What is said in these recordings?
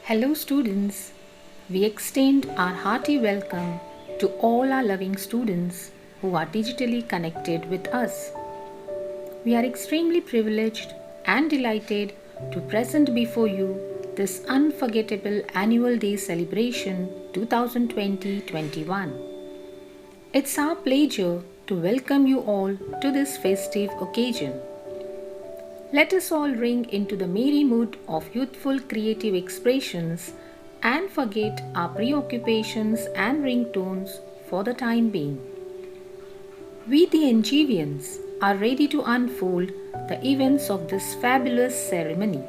Hello, students. We extend our hearty welcome to all our loving students who are digitally connected with us. We are extremely privileged and delighted to present before you this unforgettable annual day celebration 2020-21. It's our pleasure to welcome you all to this festive occasion. Let us all ring into the merry mood of youthful creative expressions and forget our preoccupations and ringtones for the time being. We, the Engivians, are ready to unfold the events of this fabulous ceremony.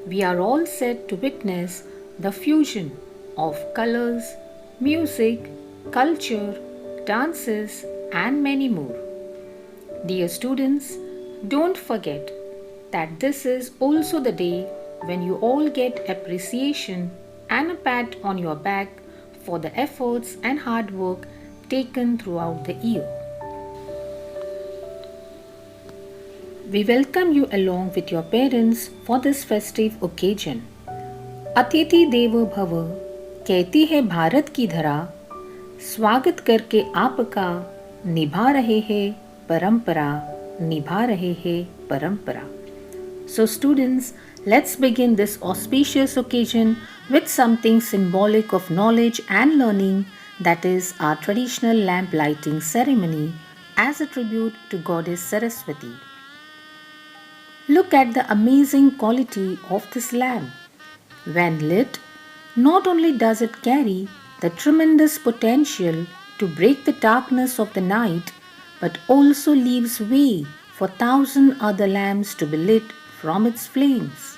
We are all set to witness the fusion of colors, music, culture, dances, and many more. Dear students, don't forget that this is also the day when you all get appreciation and a pat on your back for the efforts and hard work taken throughout the year. We welcome you along with your parents for this festive occasion. अतिथि देवो भव कहती है भारत की धरा, स्वागत करके आपका निभा रहे हैं परंपरा, निभा रहे हैं परंपरा. So students, let's begin this auspicious occasion with something symbolic of knowledge and learning, that is our traditional lamp lighting ceremony as a tribute to Goddess Saraswati. Look at the amazing quality of this lamp. When lit, not only does it carry the tremendous potential to break the darkness of the night, but also leaves way for 1,000 other lamps to be lit from its flames.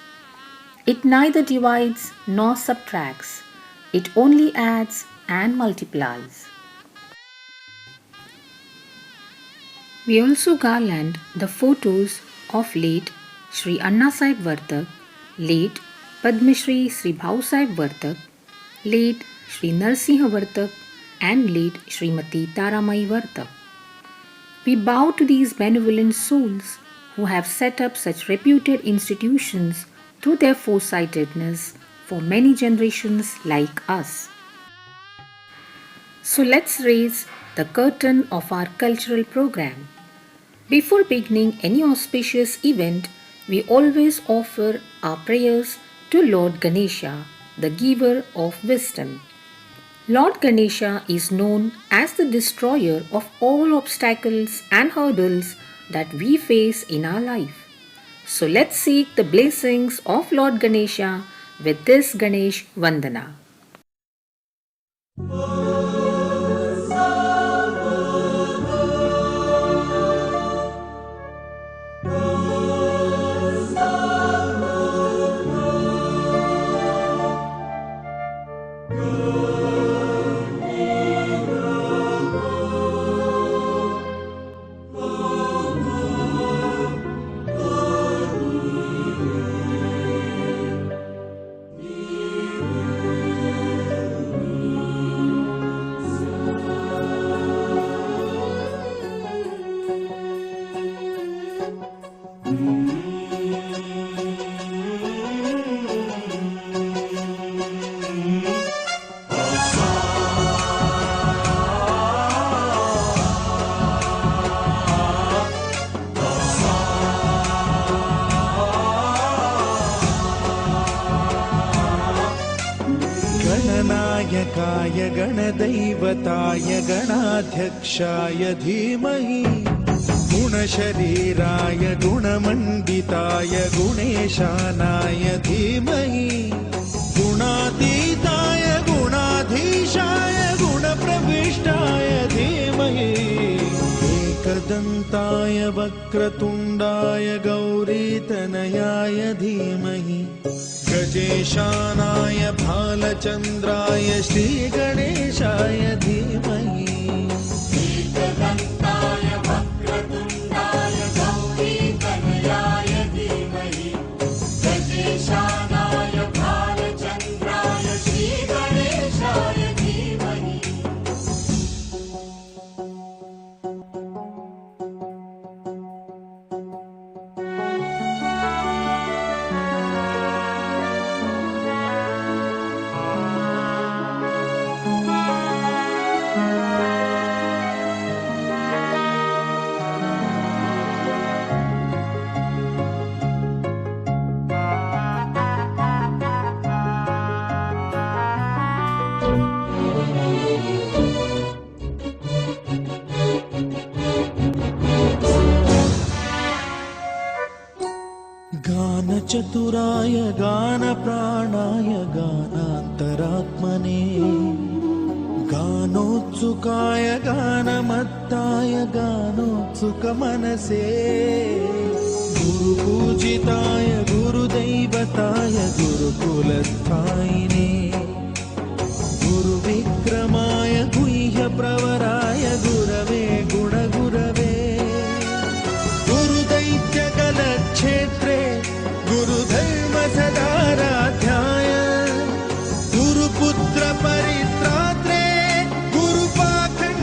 It neither divides nor subtracts, it only adds and multiplies. We also garland the photos of late Sri Anna Sahib Vartak, late Padma Shri Sri Bhau Sahib Vartak, late Sri Narsimha Vartak, and late Srimati Taramai Vartak. We bow to these benevolent souls who have set up such reputed institutions through their foresightedness for many generations like us. So let's raise the curtain of our cultural program. Before beginning any auspicious event, we always offer our prayers to Lord Ganesha, the giver of wisdom. Lord Ganesha is known as the destroyer of all obstacles and hurdles that we face in our life. So let's seek the blessings of Lord Ganesha with this Ganesh Vandana. गणनायकाय गणदैवताय गणाध्यक्षाय धीमहि गुणशरीराय गुणमण्डिताय गुणेशानाय धीमहि गुणातीताय गुणाधीशाय गुणप्रविष्टाय धीमहि एकदन्ताय वक्रतुण्डाय गौरीतनयाय धीमहि गजेशानाय भालचन्द्राय श्रीगणेशाय धीमहि एकदन्ताय वक्रतुण्डाय गौरीतनयाय धीमहि गजेशानाय भालचन्द्राय श्रीगणेशाय धीमहि. चतुराय गानप्राणाय गानान्तरात्मने गानोत्सुकाय गानमत्ताय गानोत्सुकमनसे गुरुपूजिताय गुरुदैवताय गुरुकुलस्थायिने गुरुविक्रमाय गुह्यप्रवराय गुरवे गुणगुरवे गुरुदैत्यकलक्षेत्रे गुरुधर्मसदाराध्याय गुरुपुत्रपरित्रात्रे गुरुपाखण्डखण्डकाय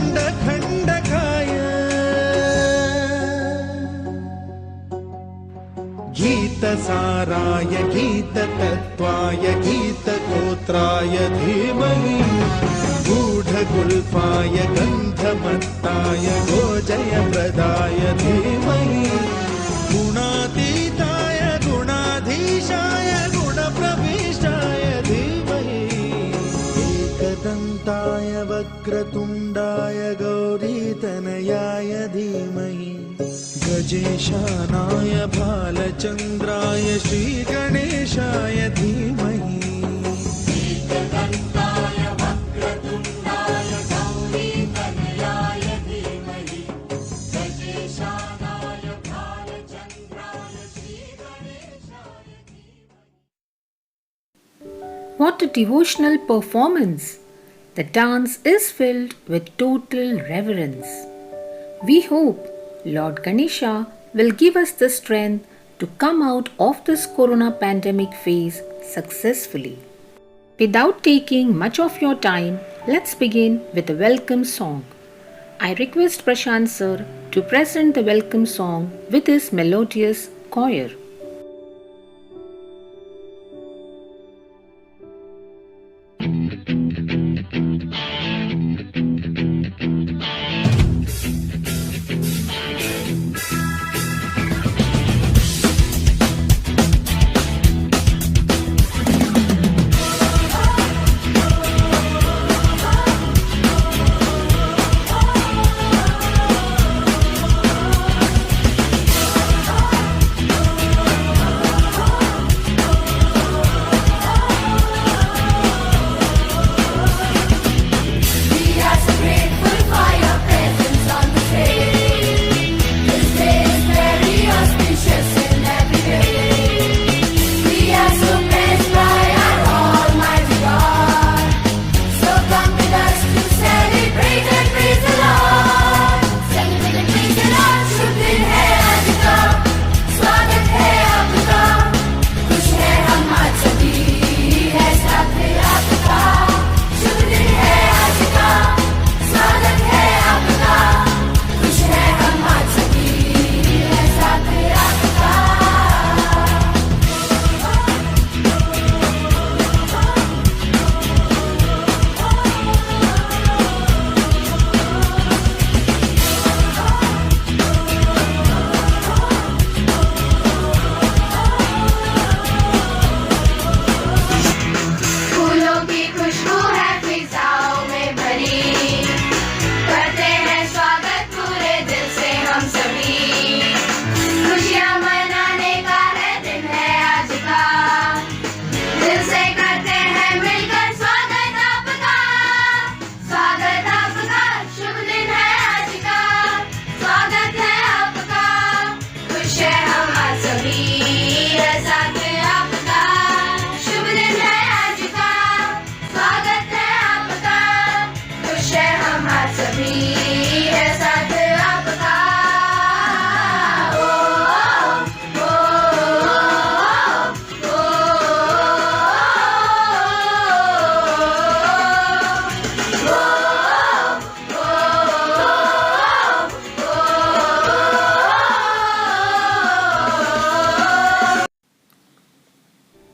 गीतसाराय गीततत्त्वाय गीतगोत्राय धीमहि गूढगुल्फाय गन्धमत्ताय गोजयप्रदाय धीमहि गुणातीताय गुणाधीशाय गुणप्रविष्टाय धीमहि एकदन्ताय वक्रतुण्डाय गौरीतनयाय धीमहि गजेशानाय भालचन्द्राय श्रीगणेशाय धीमहि एकदन्ताय वक्रतुण्डाय गौरीतनयाय धीमहि गजेशानाय भालचन्द्राय श्रीगणेशाय धीमहि. What a devotional performance! The dance is filled with total reverence. We hope Lord Ganesha will give us the strength to come out of this corona pandemic phase successfully. Without taking much of your time, let's begin with a welcome song. I request Prashant sir to present the welcome song with his melodious choir.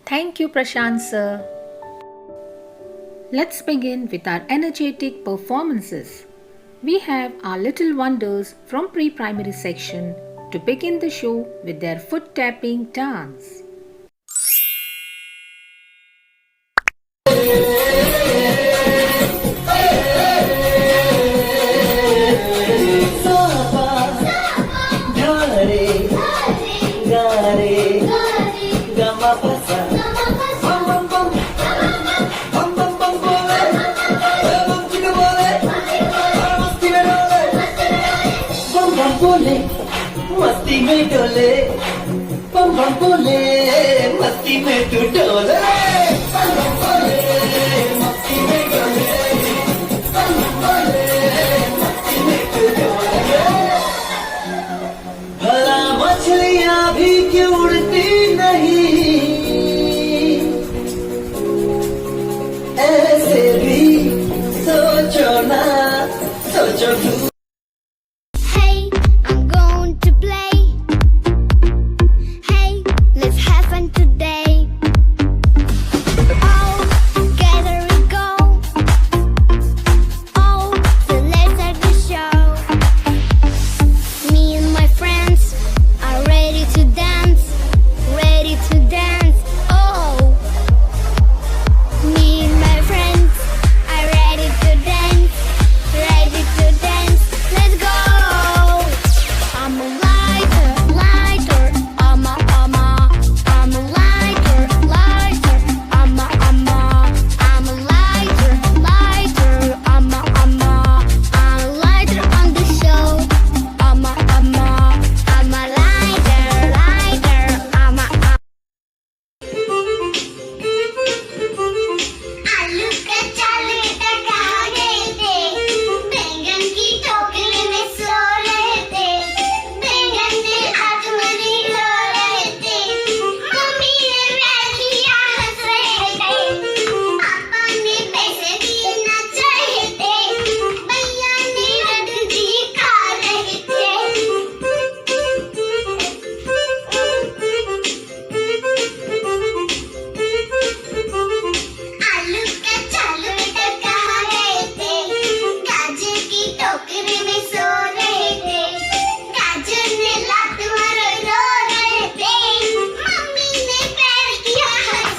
Thank you, Prashant sir. Let's begin with our energetic performances. We have our little wonders from pre-primary section to begin the show with their foot tapping dance. Gare, gare, gare, बोले मस्ती में डोले, बम बम बोले मस्ती में तू डोले, बम बम बोले मस्ती में डोले, बम बम बोले मस्ती में तू डोले। भला मछलियां भी क्यों उड़ती नहीं, ऐसे भी सोचो ना, सोचो तू। Hey, I'm going to play. Hey, let's have fun today. All together we go. Oh, so let's start the show. Me and my friends are ready to dance. Ready to dance. Oh, me and my friends are ready to dance. Ready to dance. Let's go. I'm a lighter, lighter. I'm a lighter, lighter. I'm a lighter, lighter. I'm a lighter on the show. I'm a lighter, lighter. आलू कच्चा लेटा कहाँ गए थे, बैंगन की टोकरी में सो रहे थे, बैंगन ने हाथ मरी रो रहे थे, मम्मी ने प्यार किया हंस रहे थे, पापा ने पैसे दिए नाच रहे थे, भैया ने रख दी खा रहे थे। आलू कच्चा लेटा कहाँ गए थे, गाजर की टोकरी में सो रहे थे, गाजर ने लात मार रो रहे थे, मम्मी ने प्यार किया हंस।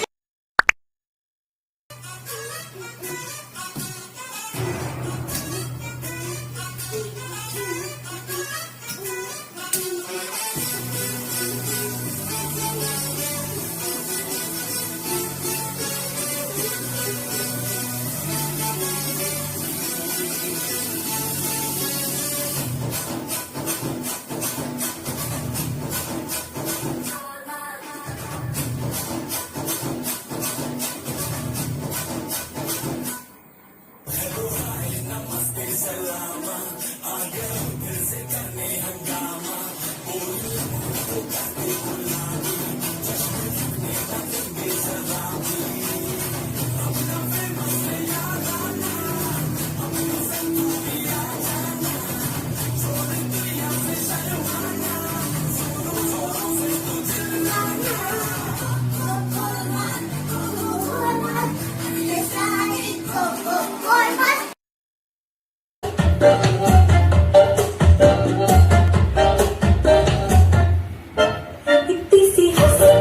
इतनी सी हंसी,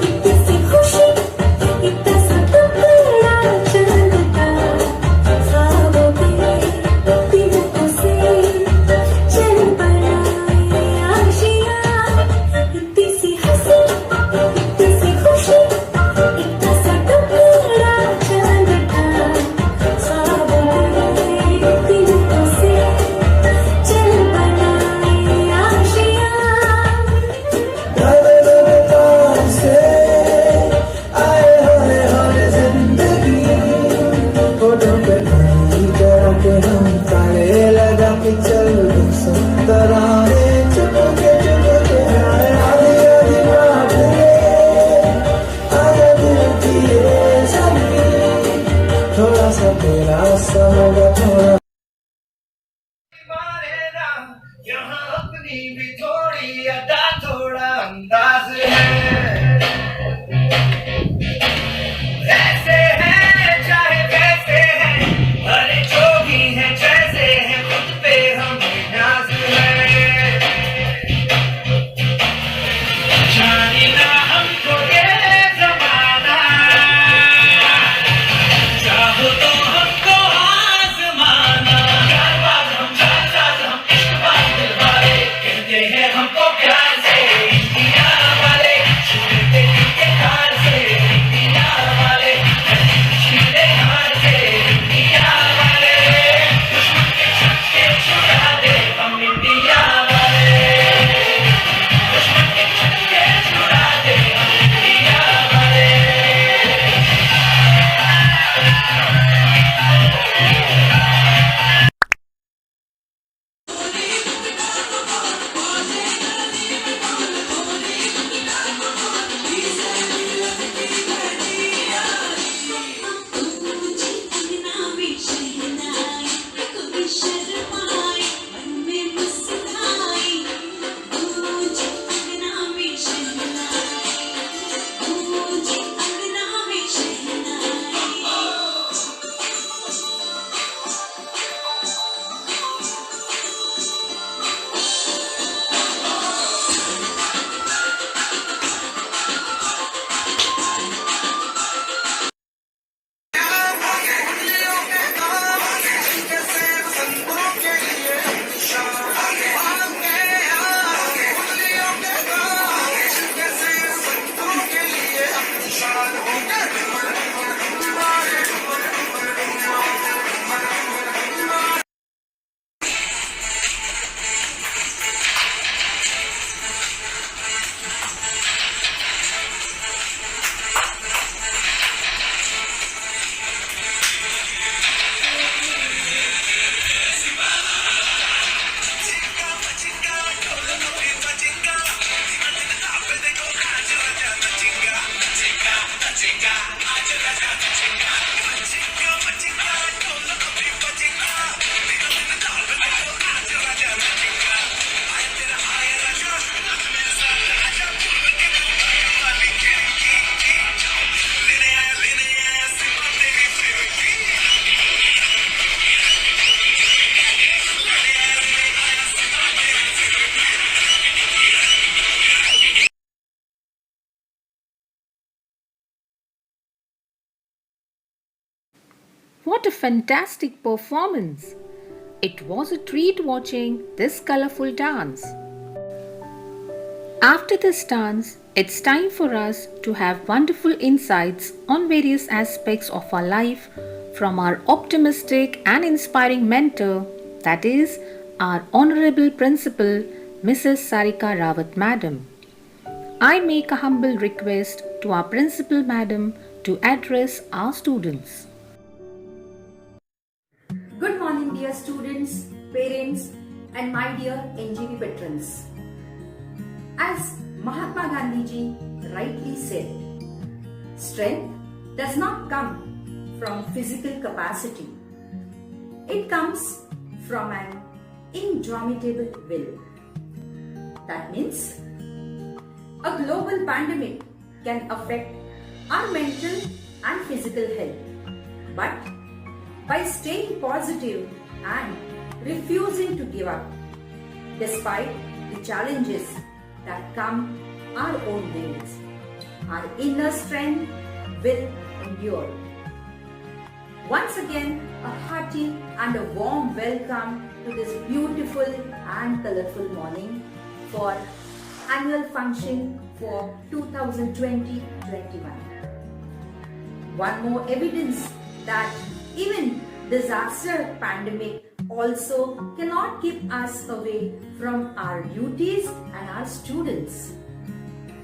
इतनी सी खुशी, इतना सा टुकड़ा चांद का, ख्वाबों के दिनों से चल पड़ा ये आशियाँ। इतनी सी हंसी, इतनी सी खुशी, इतना सा टुकड़ा चांद का, ख्वाबों के दिनों से चल पड़ा ये आशियाँ। थोड़ा सा तेरा सा होगा थोड़ा यहाँ अपनी भी थोड़ी अदा थोड़ा अंदाज है, ऐसे हैं चाहे वैसे हैं, अरे जो भी हैं जैसे हैं, खुद पे हमें नाज है। जाने ना हमको ये जमाना, चाहो तो हमको आजमाना, जालबाज हम जालसाज हम इश्क बाज दिलवाले, कहते हैं हमको प्यार से India. What a fantastic performance! It was a treat watching this colorful dance. After this dance, it's time for us to have wonderful insights on various aspects of our life from our optimistic and inspiring mentor, that is, our Honorable Principal, Mrs. Sarika Rawat Madam. I make a humble request to our Principal Madam to address our students. Good morning, dear students, parents, and my dear NGV veterans. As Mahatma Gandhi ji rightly said, strength does not come from physical capacity. It comes from an indomitable will. That means a global pandemic can affect our mental and physical health. But by staying positive and refusing to give up, despite the challenges that come our own ways, our inner strength will endure. Once again, a hearty and a warm welcome to this beautiful and colorful morning for annual function for 2020-21. One more evidence that even disaster pandemic also cannot keep us away from our duties and our students.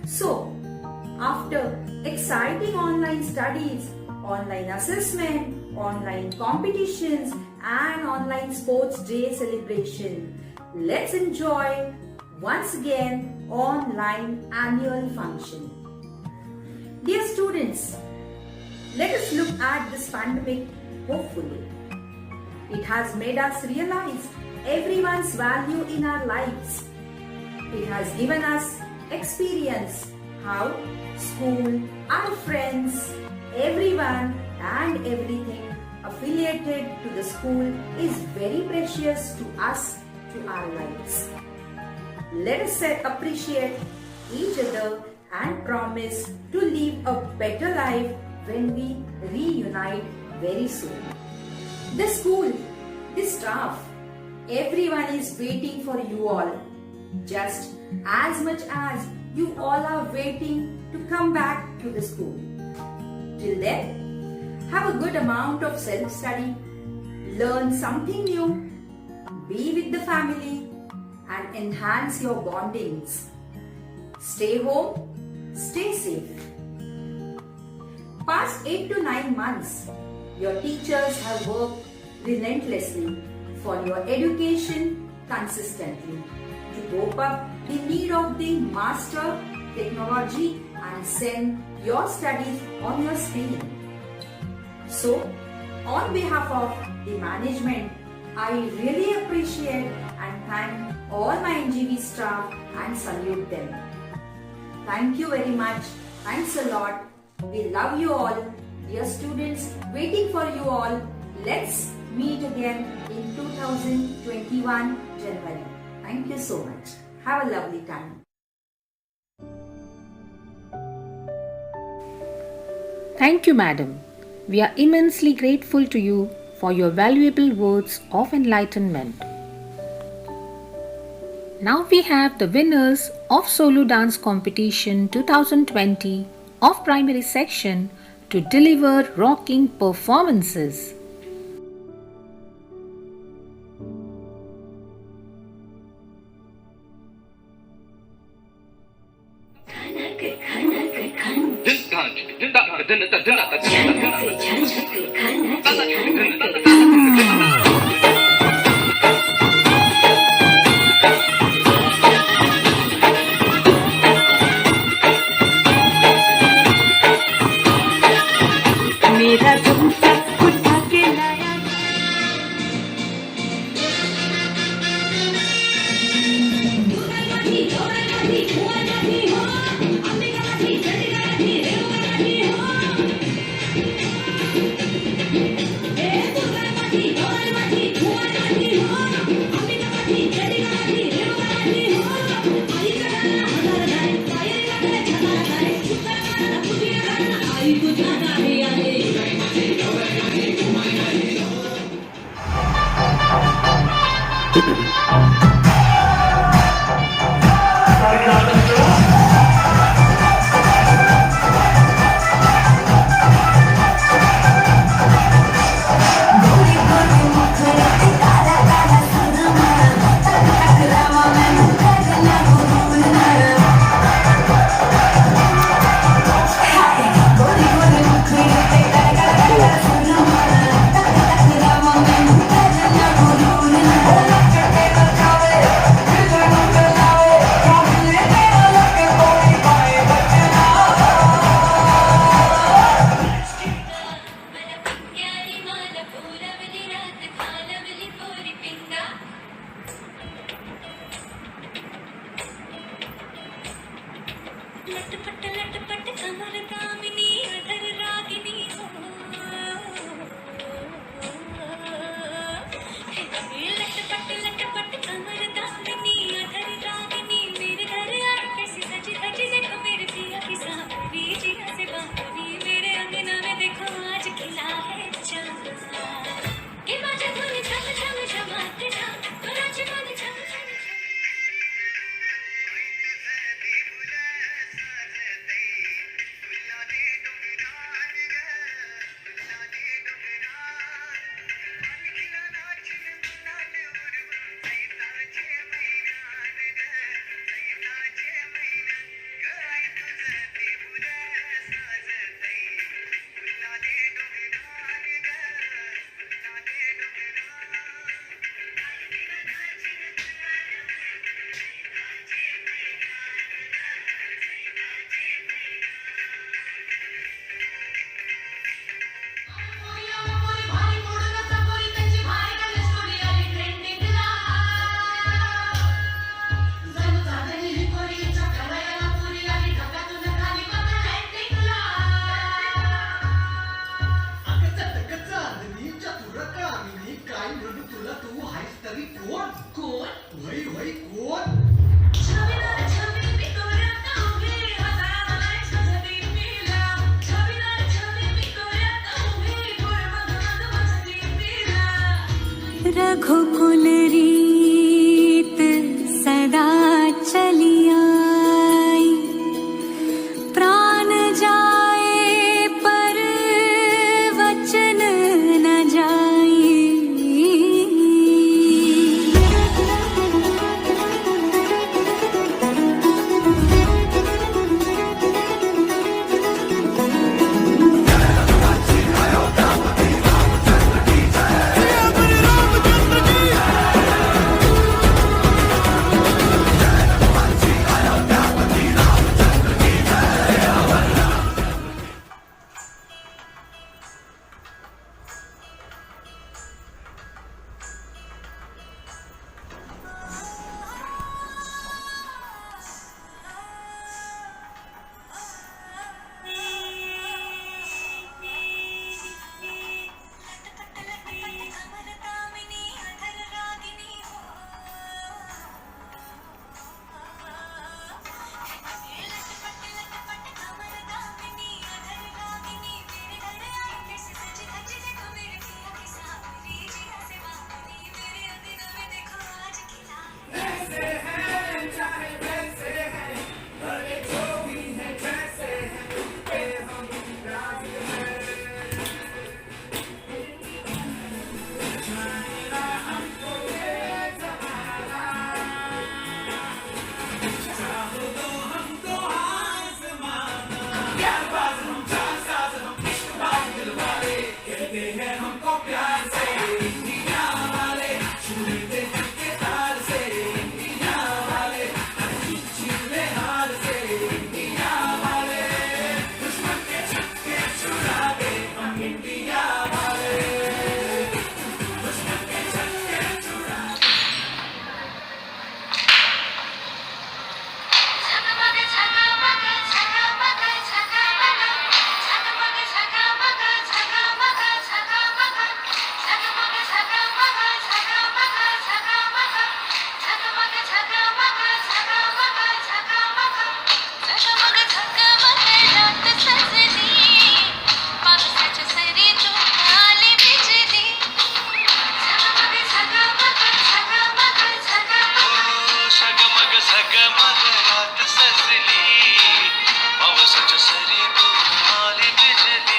So, after exciting online studies, online assessment, online competitions and online sports day celebration, let's enjoy once again online annual function. Dear students, let us look at this pandemic hopefully. It has made us realize everyone's value in our lives. It has given us experience how school, our friends, everyone and everything affiliated to the school is very precious to us, to our lives. Let us appreciate each other and promise to live a better life when we reunite very soon. The school, the staff, everyone is waiting for you all, just as much as you all are waiting to come back to the school. Till then, have a good amount of self-study, learn something new, be with the family and enhance your bondings. Stay home, stay safe. Past 8 to 9 months, your teachers have worked relentlessly for your education consistently to cope up the need of the master technology and send your studies on your screen. So, on behalf of the management, I really appreciate and thank all my NGV staff and salute them. Thank you very much. Thanks a lot. We love you all. Dear students, waiting for you all. Let's meet again in 2021 January. Thank you so much. Have a lovely time. Thank you, Madam. We are immensely grateful to you for your valuable words of enlightenment. Now we have the winners of Solo Dance Competition 2020 of primary section to deliver rocking performances. मेरा झुमका उठा के लाया Hey, लटपट लटपट कमर दामिनी अधर रागिनी हो लटपट लटपट कमर दामिनी अधर रागिनी मेरे घर आए कैसी सजी धजी देखो मेरे पिया की सांवरी जिया से बांधवी मेरे अंगना में देखो आज खिला है चांद के बाजा धुन झम झम झमाते झम तो नाच मन झम झम डगमग रात सजली पावसाच्या सरी दूर आली बिजली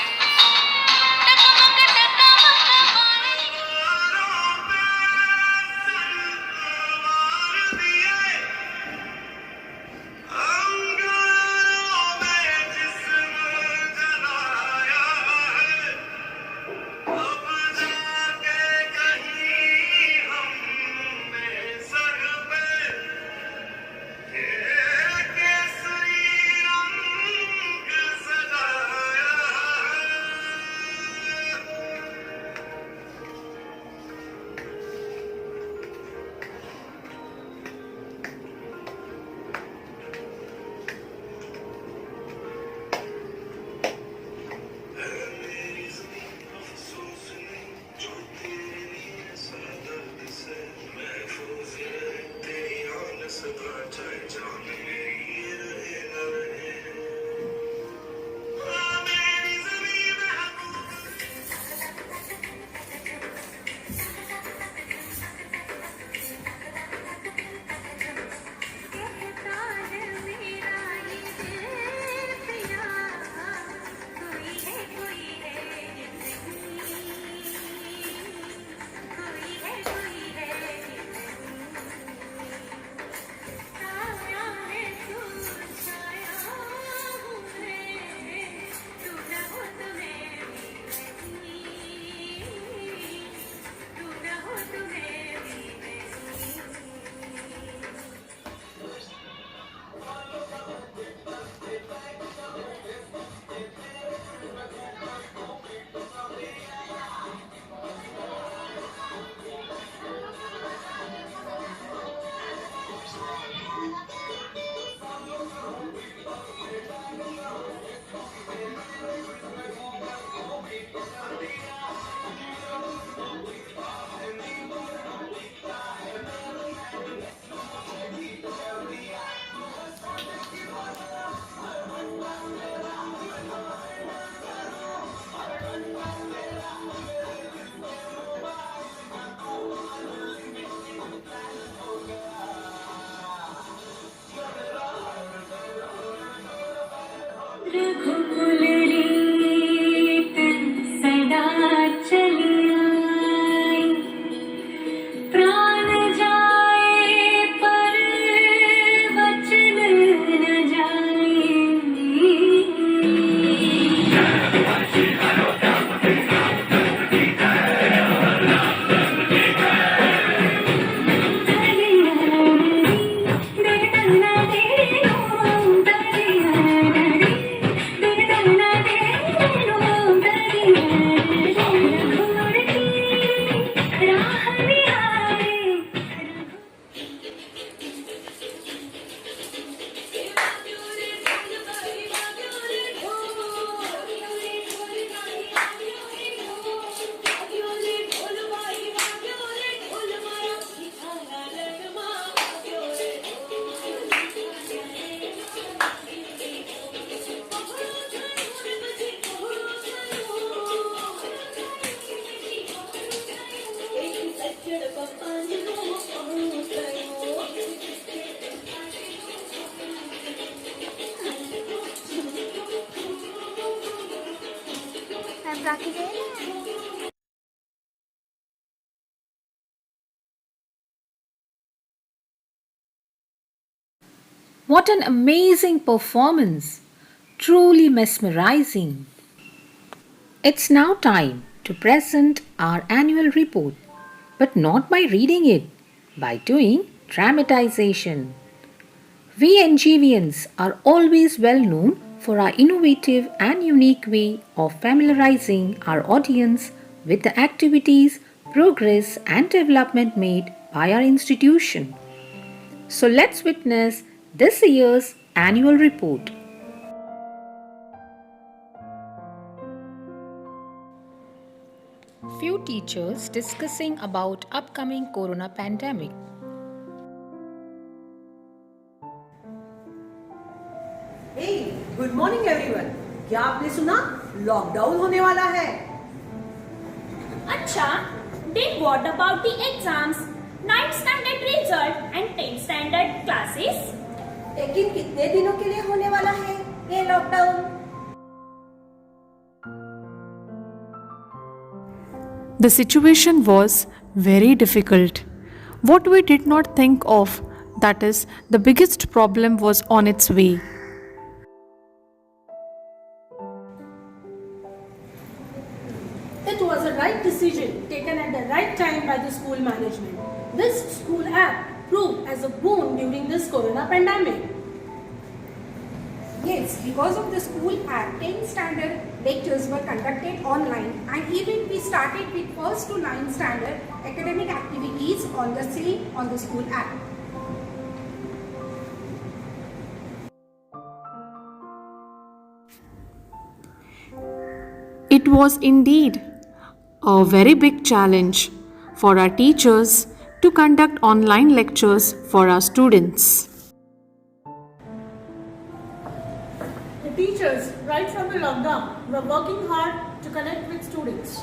रघुकुल रीत सदा चली आई, प्राण जाए पर वचन न जाए। What an amazing performance! Truly mesmerizing. It's now time to present our annual report, but not by reading it, by doing dramatization. We NGVians are always well known for our innovative and unique way of familiarizing our audience with the activities, progress, and development made by our institution. So let's witness this year's annual report. Few teachers discussing about upcoming corona pandemic. Hey, good morning everyone. क्या आपने सुना lockdown होने वाला है? अच्छा, then what about the exams, 9th standard result and 10th standard classes? लेकिन कितने दिनों के लिए होने वाला है ये lockdown? The situation was very difficult. What we did not think of, that is, the biggest problem was on its way. It was a right decision taken at the right time by the school management. This school app proved as a boon during this corona pandemic. Yes, because of the school app, 10th standard lectures were conducted online, and even we started with 1st to 9th standard academic activities on the school app. It was indeed a very big challenge for our teachers to conduct online lectures for our students. The teachers, right from the lockdown, were working hard to connect with students.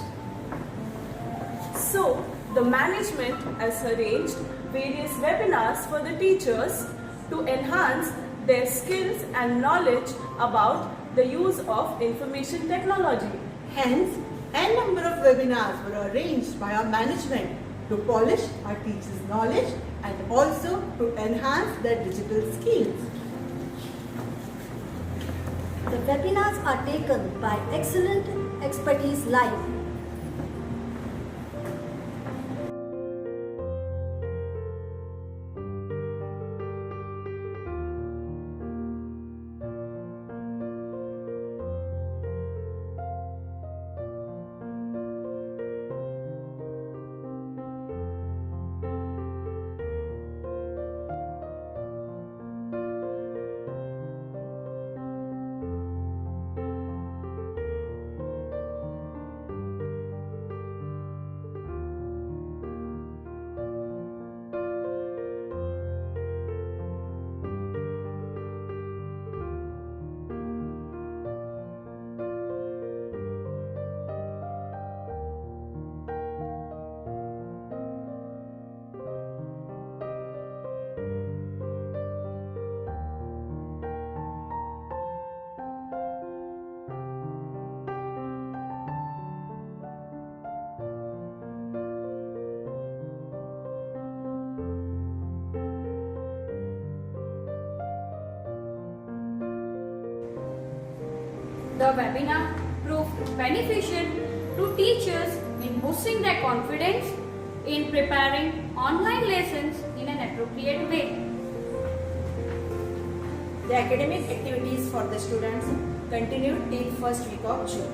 So, the management has arranged various webinars for the teachers to enhance their skills and knowledge about the use of information technology. Hence, n number of webinars were arranged by our management to polish our teachers' knowledge and also to enhance their digital skills. The webinars are taken by excellent expertise live. The webinar proved beneficial to teachers in boosting their confidence in preparing online lessons in an appropriate way. The academic activities for the students continued till first week of June.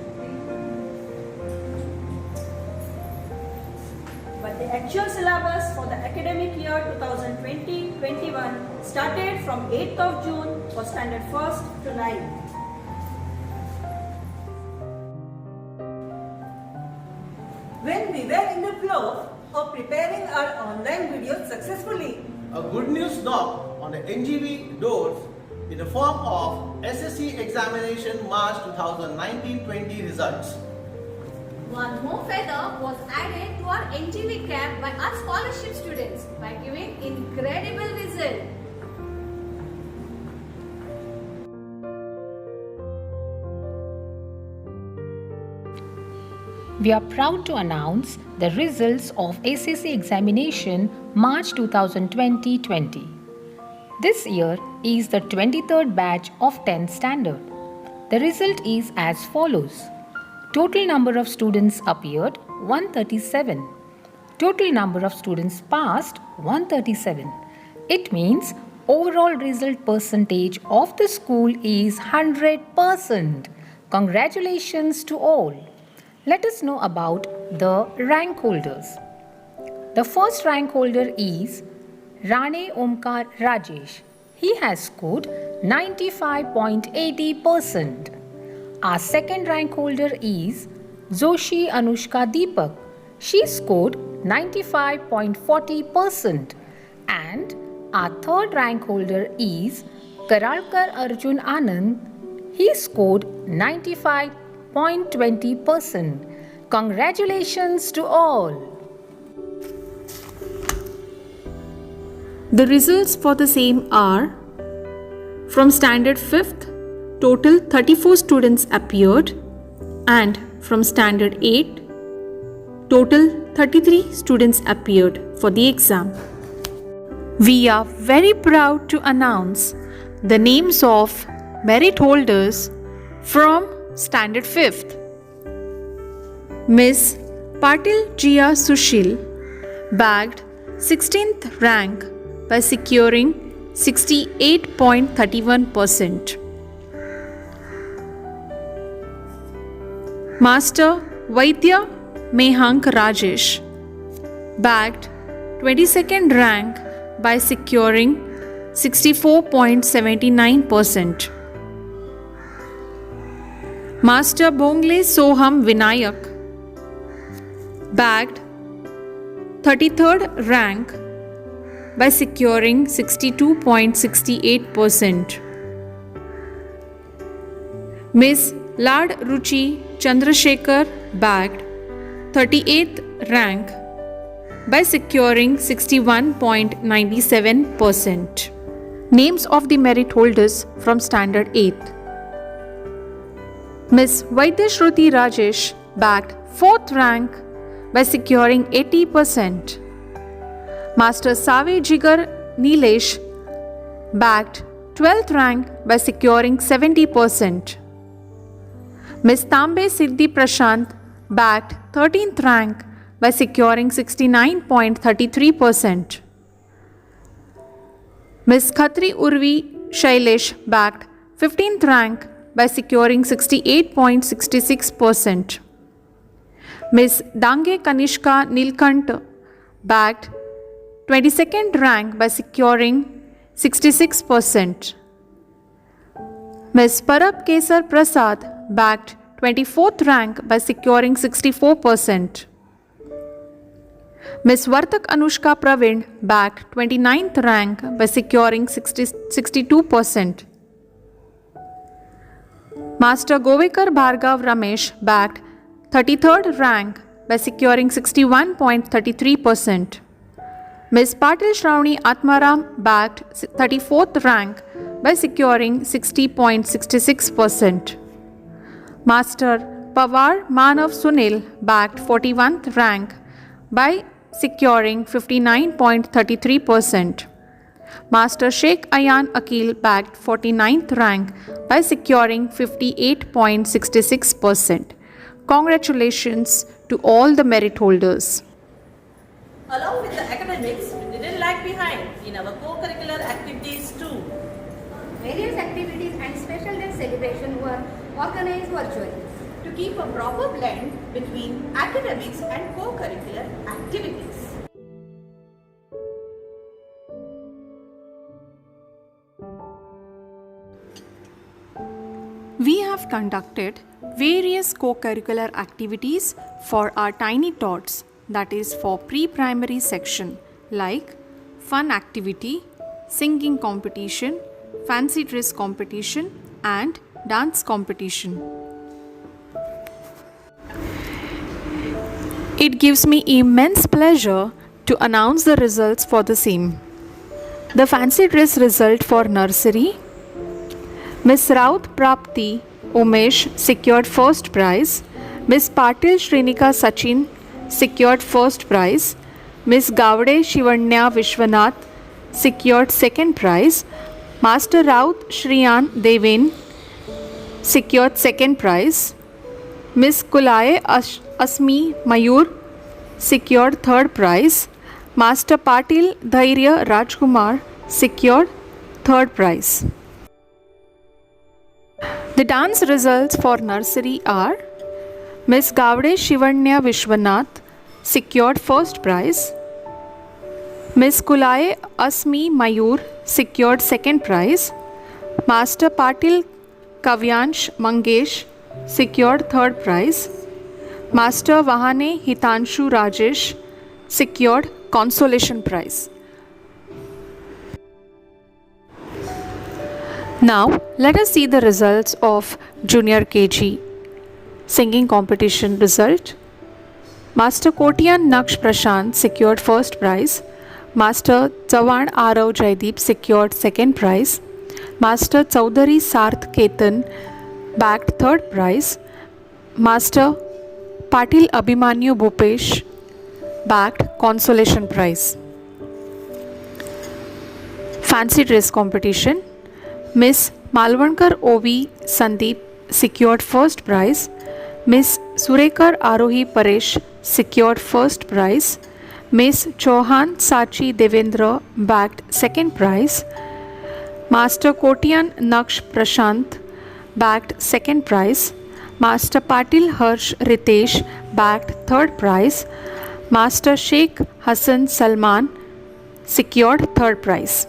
But the actual syllabus for the academic year 2020-21 started from 8th of June for standard 1st to 9th. When we were in the flow of preparing our online videos successfully, a good news knocked on the NGV doors in the form of SSC examination March 2019-20 results. One more feather was added to our NGV cap by our scholarship students by giving incredible result. We are proud to announce the results of SSC examination March 2020-20. This year is the 23rd batch of 10th standard. The result is as follows. Total number of students appeared 137. Total number of students passed 137. It means overall result percentage of the school is 100%. Congratulations to all. Let us know about the rank holders. The first rank holder is Rane Omkar Rajesh. He has scored 95.80%. Our second rank holder is Joshi Anushka Deepak. She scored 95.40%. And our third rank holder is Karalkar Arjun Anand. He scored 95.20%. Congratulations to all. The results for the same are From standard 5th, total 34 students appeared, and from standard 8, total 33 students appeared for the exam. We are very proud to announce the names of merit holders from standard 5th. Miss Patil Jia Sushil bagged 16th rank by securing 68.31%. Master Vaidya Mehank Rajesh bagged 22nd rank by securing 64.79%. Master Bongle Soham Vinayak bagged 33rd rank by securing 62.68%. Miss Lad Ruchi Chandrasekhar bagged 38th rank by securing 61.97%. Names of the merit holders from standard 8th. Miss Vaidyashruti Rajesh bagged 4th rank by securing 80%. Master Save Jigar Nilesh bagged 12th rank by securing 70%. Miss Tambe Siddhi Prashant bagged 13th rank by securing 69.33%. Miss Khatri Urvi Shailesh bagged 15th rank by securing 68.66%. Miss Dange Kanishka Nilkant bagged 22nd rank by securing 66%. Miss Parab Kesar Prasad bagged 24th rank by securing 64%. Miss Vartak Anushka Pravin bagged 29th rank by securing 62%. Master Govekar Bhargav Ramesh bagged 33rd rank by securing 61.33%. Miss Patil Shravani Atmaram bagged 34th rank by securing 60.66%. Master Pawar Manav Sunil bagged 41th rank by securing 59.33%. Master Sheikh Ayan Akil bagged 49th rank by securing 58.66%. Congratulations to all the merit holders. Along with the academics, we didn't lag behind in our co-curricular activities too. Various activities and special day celebration were organized virtually to keep a proper blend between academics and co-curricular activities. We have conducted various co-curricular activities for our tiny tots, that is for pre-primary section, like fun activity, singing competition, fancy dress competition and dance competition. It gives me immense pleasure to announce the results for the same. The fancy dress result for nursery: Miss Raut Prapti Umesh secured first prize. Miss Patil Shrinika Sachin secured first prize. Miss Gavde Shivanya Vishwanath secured second prize. Master Raut Shriyan Devin secured second prize. Miss Kulaye Asmi Mayur secured third prize. Master Patil Dhairya Rajkumar secured third prize. The dance results for nursery are: Miss Gavde Shivanya Vishwanath secured first prize. Miss Kulaye Asmi Mayur secured second prize. Master Patil Kavyansh Mangesh secured third prize. Master Vahane Hitanshu Rajesh secured consolation prize. Now let us see the results of Junior KG singing competition result. Master Kotiyan Naksh Prashant secured first prize. Master Chavan Arav Jaideep secured second prize. Master Chaudhary Sarth Ketan bagged third prize. Master Patil Abhimanyu Bhupesh bagged consolation prize. Fancy dress competition. Miss Malvankar O.V. Sandeep secured first prize. Miss Surekar Arohi Paresh secured first prize. Miss Chauhan Sachi Devendra bagged second prize. Master Kotian Naksh Prashant bagged second prize. Master Patil Harsh Ritesh bagged third prize. Master Sheikh Hassan Salman secured third prize.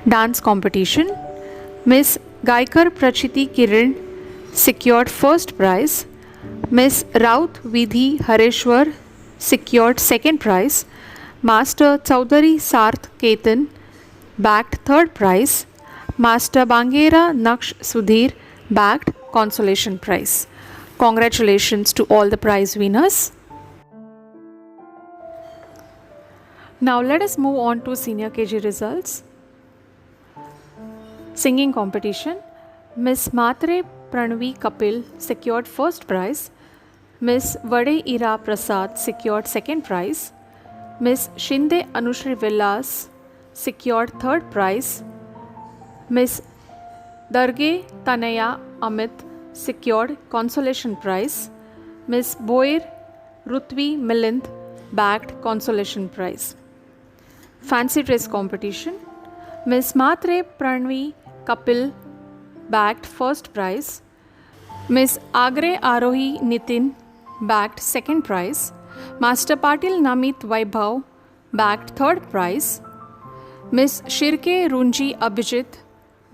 Dance competition. Miss Gaikar Prachiti Kiran secured first prize. Miss Raut Vidhi Hareshwar secured second prize. Master Chaudhary Sarth Ketan bagged third prize. Master Bangera Naksh Sudhir bagged consolation prize. Congratulations to all the prize winners. Now let us move on to senior KG results. Singing competition. Miss Matre Pranvi Kapil secured first prize. Miss Vade Ira Prasad secured second prize. Miss Shinde Anushri Villas secured third prize. Miss Darge Tanaya Amit secured consolation prize. Miss Boer Rutvi Milind bagged consolation prize. Fancy dress competition. Miss Matre Pranvi Kapil bagged first prize. Miss Agre Arohi Nitin bagged second prize. Master Patil Namit Vaibhav bagged third prize. Miss Shirke Runji Abhijit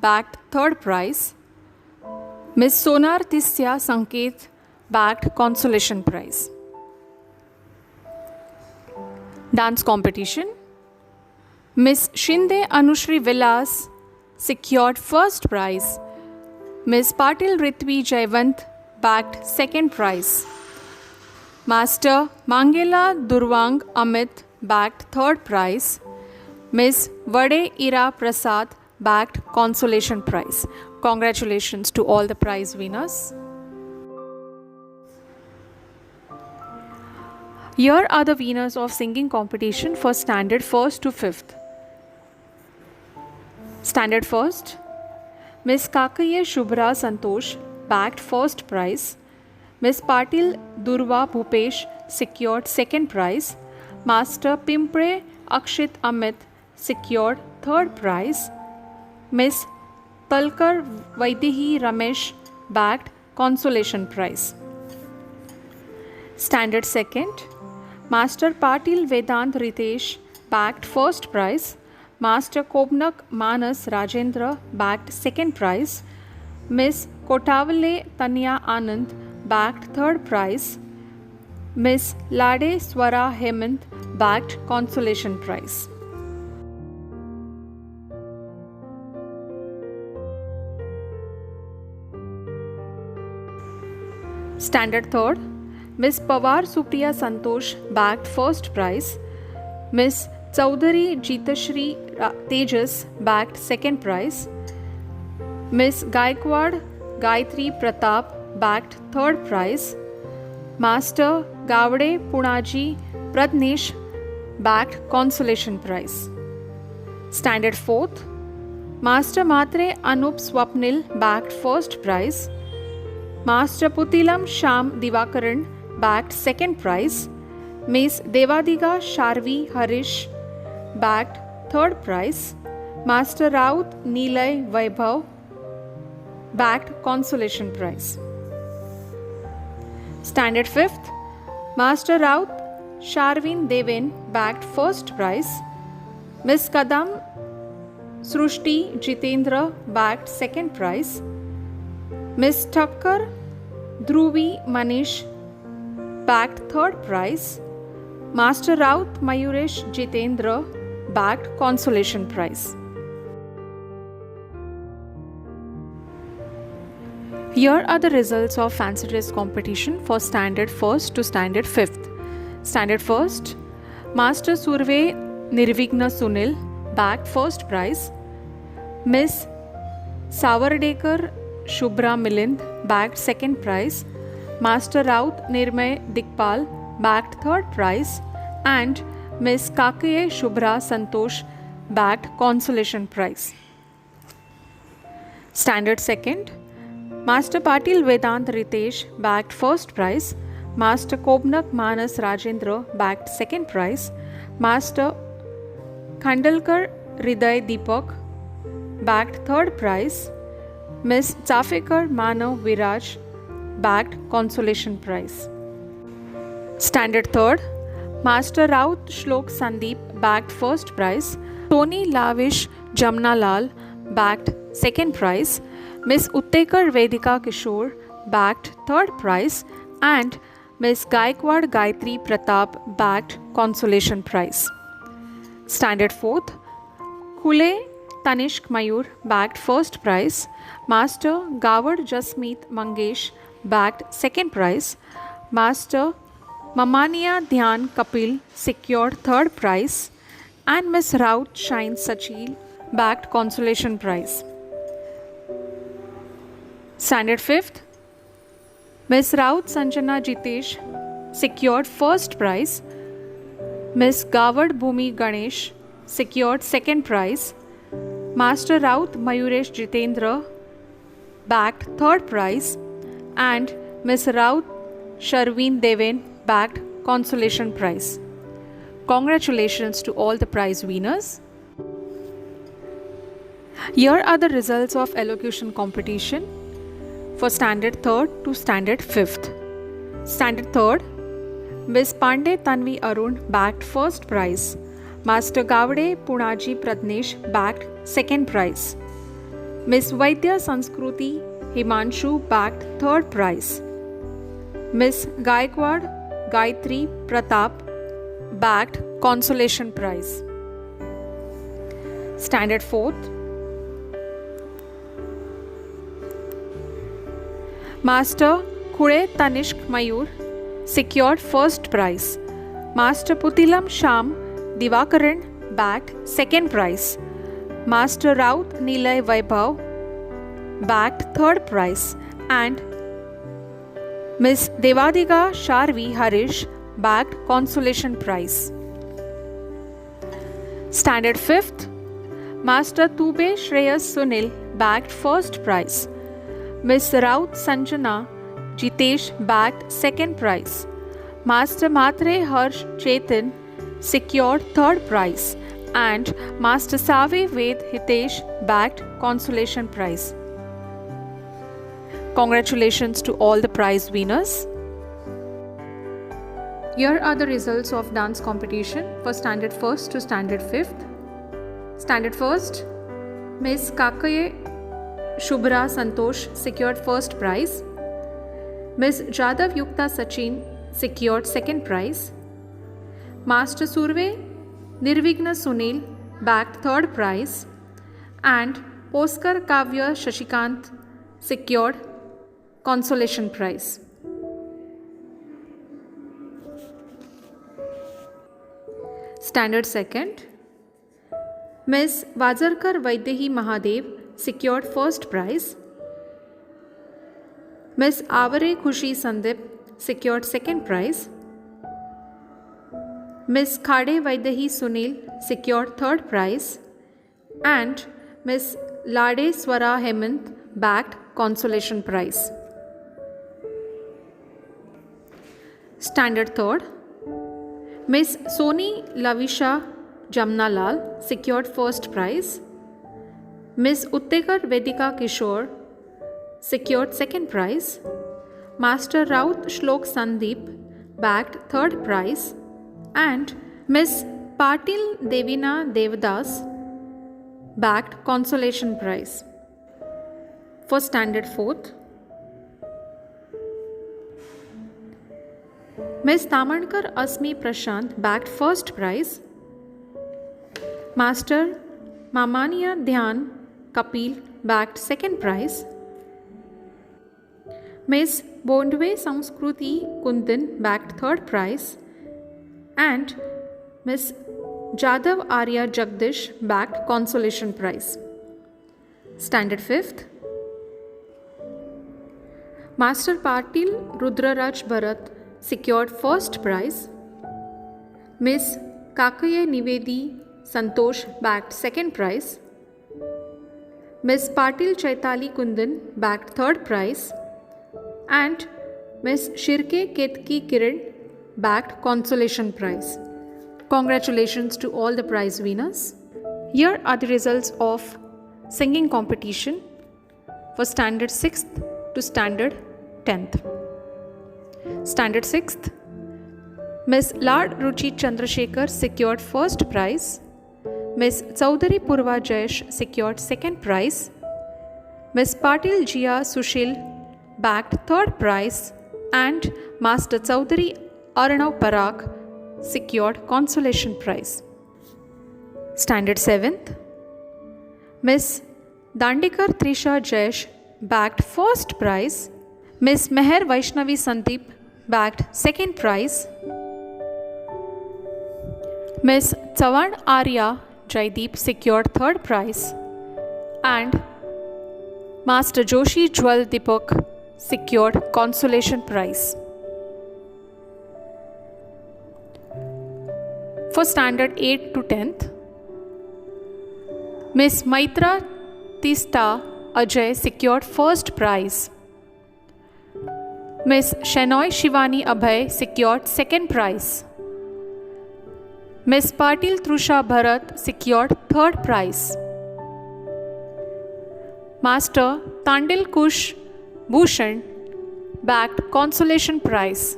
bagged third prize. Miss Sonar Tisya Sanket bagged consolation prize. Dance competition. Miss Shinde Anushri Vilas secured first prize. Miss Patil Ritvi Jaivant bagged second prize. Master Mangela Durwang Amit bagged third prize. Miss Vade Ira Prasad bagged consolation prize. Congratulations to all the prize winners. Here are the winners of singing competition for standard 1st to 5th. Standard 1st, Miss Kakaye Shubhra Santosh bagged first prize. Miss Patil Durva Bhupesh secured second prize. Master Pimpre Akshit Amit secured third prize. Miss Talkar Vaidehi Ramesh bagged consolation prize. Standard 2nd, Master Patil Vedant Ritesh bagged first prize. Master Kobnak Manas Rajendra bagged second prize. Miss Kotavale Tanya Anand bagged third prize. Miss Lade Swara Hemant bagged consolation prize. Standard 3rd, Miss Pawar Supriya Santosh bagged first prize. Miss Chaudhary Jeetashri Tejas bagged second prize. Miss Gaikwad Gayatri Pratap bagged third prize. Master Gavde Punaji Pradnesh bagged consolation prize. Standard 4th, Master Matre Anup Swapnil bagged first prize. Master Putilam Sham Divakaran bagged second prize. Miss Devadiga Sharvi Harish bagged third prize. Master Raut Nilay Vaibhav bagged consolation prize. Standard 5th, Master Raut Sharvin Devin bagged first prize. Miss Kadam Srushti Jitendra bagged second prize. Miss Thakkar Dhruvi Manish bagged third prize. Master Raut Mayuresh Jitendra bagged consolation prize. Here are the results of fancy dress competition for standard 1st to standard 5th. Standard 1st, Master Surve Nirvigna Sunil bagged first prize. Miss Savardekar Shubhra Milind bagged second prize, Master Raut Nirmay Dikpal bagged third prize, and Miss Kakaye Shubhra Santosh bagged consolation prize. Standard second, Master Patil Vedant Ritesh bagged first prize, Master Kobnak Manas Rajendra bagged second prize, Master Khandalkar Hriday Deepak bagged third prize, Miss Chafekar Manav Viraj bagged consolation prize. Standard third, Master Raut Shlok Sandeep bagged first prize, Tony Lavish Jamna Lal bagged second prize, Miss Uttekar Vedika Kishore bagged third prize, and Miss Gaikwad Gayatri Pratap bagged consolation prize. Standard fourth, Khule Tanishq Mayur bagged first prize, Master Gawad Jasmeet Mangesh bagged second prize, Master Mamania Dhyan Kapil secured third prize, and Miss Raut Shine Sachil bagged consolation prize. Standard fifth, Miss Raut Sanjana Jitesh secured first prize, Miss Gawad Bhumi Ganesh secured second prize, Master Raut Mayuresh Jitendra bagged third prize, and Miss Raut Sharveen Deven bagged consolation prize. Congratulations to all the prize winners. Here are the results of elocution competition for Standard 3rd to Standard 5th. Standard 3rd, Miss Pandey Tanvi Arun bagged first prize, Master Gavade Punaji Pradnesh bagged second prize, Miss Vaidya Sanskruti Himanshu bagged third prize, Miss Gaikwad Gayatri Pratap bagged consolation prize. Standard 4th, Master Khule Tanishq Mayur secured first prize, Master Putilam Sham Divakaran bagged second prize, Master Raut Nilay Vaibhav bagged third prize, and Miss Devadiga Sharvi Harish bagged consolation prize. Standard 5th, Master Tube Shreyas Sunil bagged first prize, Miss Raut Sanjana Jitesh bagged second prize, Master Matre Harsh Chetan secured third prize, and Master Save Ved Hitesh bagged consolation prize. Congratulations to all the prize winners. Here are the results of dance competition for Standard 1st to Standard 5th. Standard 1st, Miss Kakaye Shubhra Santosh secured first prize, Miss Jadav Yukta Sachin secured second prize, Master Surve Nirvigna Sunil bagged third prize, and Oskar Kavya Shashikant secured consolation prize. Standard 2nd, Miss Vajarkar Vaidehi Mahadev secured first prize, Miss Avare Khushi Sandip secured second prize, Miss Khade Vaidehi Sunil secured third prize, and Miss Lade Swara Hemant bagged consolation prize. Standard 3rd, Miss Soni Lavisha Jamnalal secured first prize, Miss Uttekar Vedika Kishore secured second prize, Master Raut Shlok Sandeep bagged third prize, and Miss Patil Devina Devdas bagged consolation prize. For Standard 4th, Miss Tamarkar Asmi Prashant bagged first prize, Master Mamania Dhyan Kapil bagged second prize, Miss Bondwe Samskruti Kundan bagged third prize, and Miss Jadav Arya Jagdish bagged consolation prize. Standard 5th. Master Patil Rudraraj Bharat secured first prize. Miss Kakaye Nivedi Santosh bagged second prize. Miss Patil Chaitali Kundan bagged third prize. And Miss Shirke Ketki Kiran bagged consolation prize. Congratulations to all the prize winners. Here are the results of singing competition for Standard 6th to Standard 10th. Standard 6th, Miss Lad Ruchi Chandrasekhar secured first prize. Miss Chaudhary Purva Jayesh secured second prize. Miss Patil Jia Sushil bagged third prize. And Master Chaudhary Arnav Parag secured consolation prize. Standard 7th, Miss Dandikar Trisha Jayesh bagged first prize. Miss Meher Vaishnavi Sandeep bagged second prize. Miss Chavan Arya Jaideep secured third prize. And Master Joshi Jwal Deepak secured consolation prize. For Standard 8 to 10th, Miss Maitra Tista Ajay secured first prize. Miss Shenoy Shivani Abhay secured second prize. Miss Patil Trusha Bharat secured third prize. Master Tandil Kush Bhushan bagged consolation prize.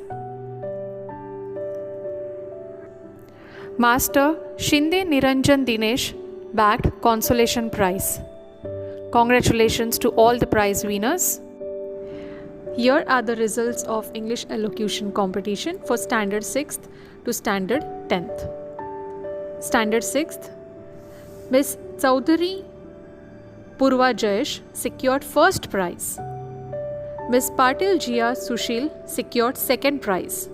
Master Shinde Niranjan Dinesh bagged consolation prize. Congratulations to all the prize winners. Here are the results of English elocution competition for Standard 6th to Standard 10th. Standard 6th, Miss Chaudhary Purva Jayesh secured first prize. Miss Patil Jia Sushil secured second prize.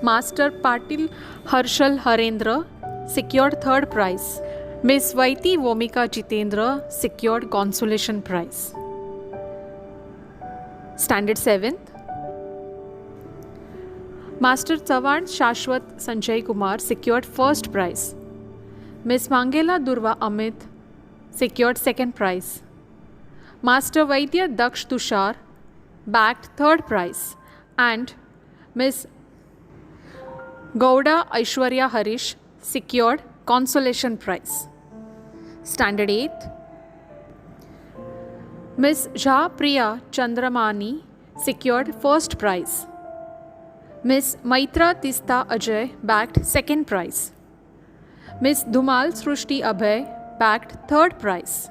Master Patil Harshal Harendra secured third prize. Miss Vaiti Vomika Jitendra secured consolation prize. Standard 7th, Master Chavan Shashwat Sanjay Kumar secured first prize. Miss Mangela Durva Amit secured second prize. Master Vaidya Daksh Tushar bagged third prize. And Miss Gouda Aishwarya Harish secured consolation prize. Standard 8th, Miss Jha Priya Chandramani secured first prize. Miss Maitra Tista Ajay bagged second prize. Miss Dhumal Srushti Abhay bagged third prize.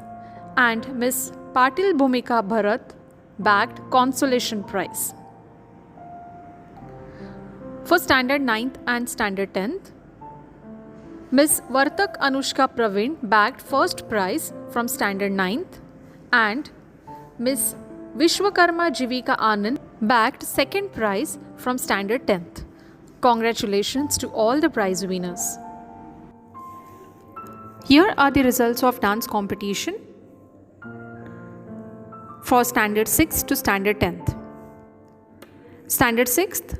And Miss Patil Bhumika Bharat bagged consolation prize. For Standard 9th and Standard 10th, Miss Vartak Anushka Praveen bagged first prize from Standard 9th and Miss Vishwakarma Jivika Anand bagged second prize from Standard 10th. Congratulations to all the prize winners. Here are the results of dance competition for Standard 6th to Standard 10th. Standard 6th,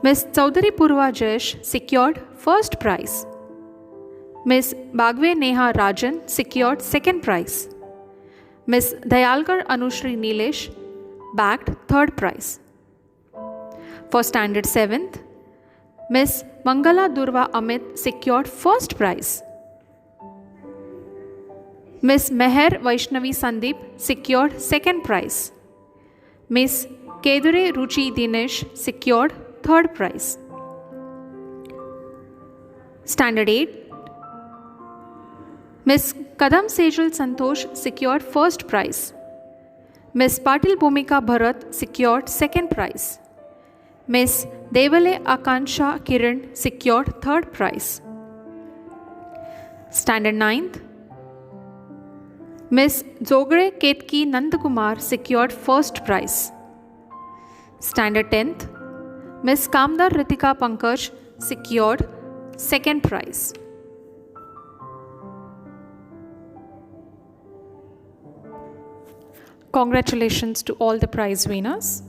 Miss Chaudhary Purva Jayesh secured first prize. Miss Bagwe Neha Rajan secured second prize. Miss Dayalkar Anushri Nilesh bagged third prize. For Standard 7th, Miss Mangala Durva Amit secured first prize. Miss Meher Vaishnavi Sandeep secured second prize. Miss Kedure Ruchi Dinesh secured third prize. Standard 8, Miss Kadam Sejal Santosh secured first prize. Miss Patil Bhumika Bharat secured second prize. Miss Devale Akansha Kiran secured third prize. Standard 9th, Miss Jogre Ketki Nandakumar secured first prize. Standard 10th, Miss Kamdar Ritika Pankaj secured second prize. Congratulations to all the prize winners.